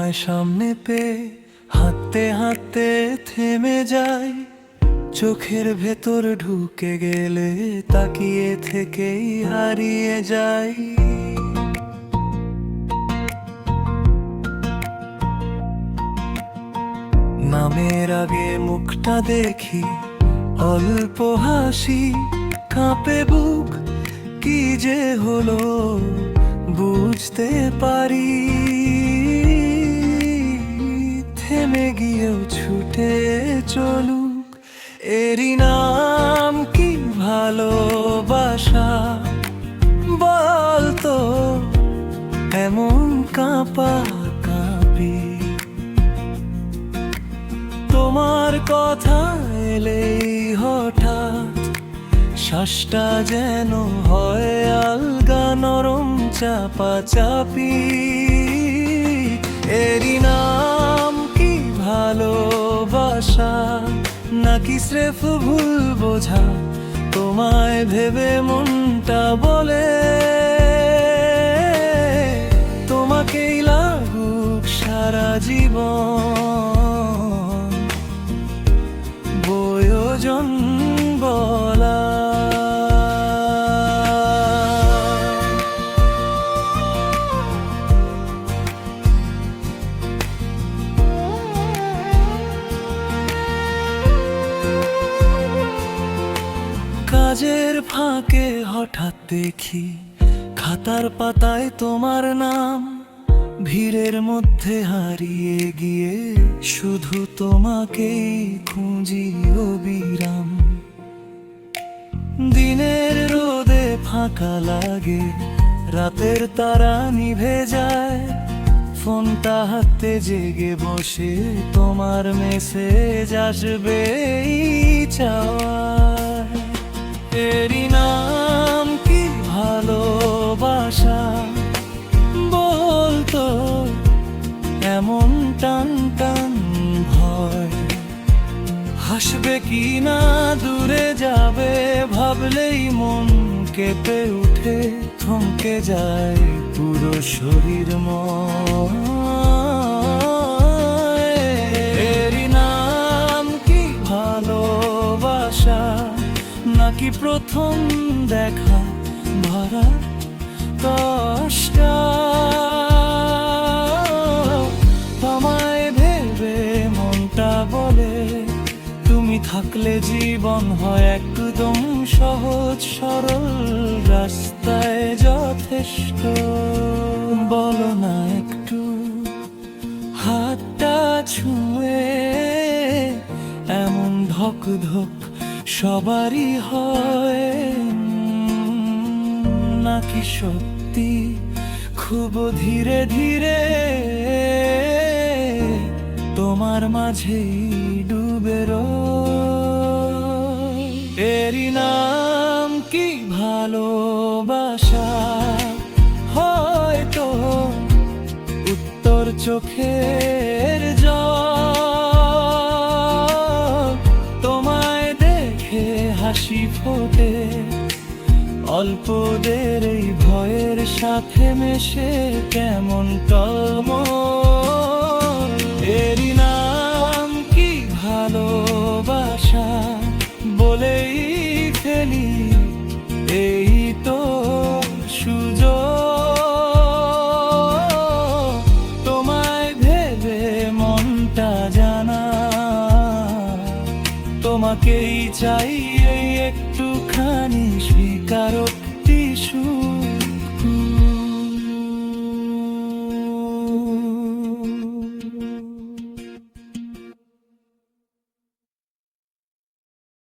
তোমায় সামনে পেয়ে হাঁটতে হাঁটতে থেমে যাই, চোখের ভেতর ঢুকে গেলে তাকিয়ে থেকেই হারিয়ে যাই। নামের আগে মুখটা দেখি, অল্প হাসি, কাঁপে বুক, কি যে হলো বুঝতে পারি। থেমে গিয়েও ছুটে চলুক, এরই নাম কি ভালোবাসা? বলতো এমন কাঁপা কাঁপি, তোমার কথা এলেই হঠাৎ শ্বাসটা যেন হয় আলগা, নরম চাপা চাপি। এরই নাম কি ভালোবাসা, নাকি স্রেফ ভুল বোঝা? তোমায় ভেবে মনটা বলে তোমাকেই লাগুক সারা জীবন, প্রয়োজন বলা। কাজের ফাঁকে হঠাৎ দেখি খাতার পাতায় তোমার নাম, ভিড়ের মধ্যে হারিয়ে গিয়ে শুধু তোমাকেই খুঁজি অবিরাম। দিনের রোদে ফাঁকা লাগে, রাতের তারা নিভে যায়, ফোনটা হাতে জেগে বসে তোমার মেসেজ আসবে চাওয়ায়। এরই নাম কি ভালোবাসা? বলতো এমন টান টান ভয়, হাসবে কি না দূরে যাবে ভাবলেই মন কেঁপে উঠে, থমকে যায় পুরো শরীর ময়। এরই নাম কি ভালোবাসা, নাকি প্রথম দেখা ভরা কষ্ট? তোমায় ভেবে মনটা বলে তুমি থাকলে জীবন হয় একদম সহজ সরল, রাস্তায় যথেষ্ট। বলো না একটু হাতটা ছুঁয়ে, এমন ধক ধক সবারই হয়, নাকি সত্যি খুব ধীরে ধীরে তোমার মাঝেই ডুবে রয়? এরই নাম কি ভালোবাসা? হয়তো উত্তর চোখের জল, তোমায় দেখে হাসি ফোটে অল্পদের এই ভয়ের সাথে মেশে কেমন টলমল। এরই নাম কি ভালোবাসা? বলেই ফেলি এই তো সুযোগ, তোমায় ভেবে মনটা জানা, তোমাকেই চাই এই একটুখানি স্বীকারোক্তি সুর।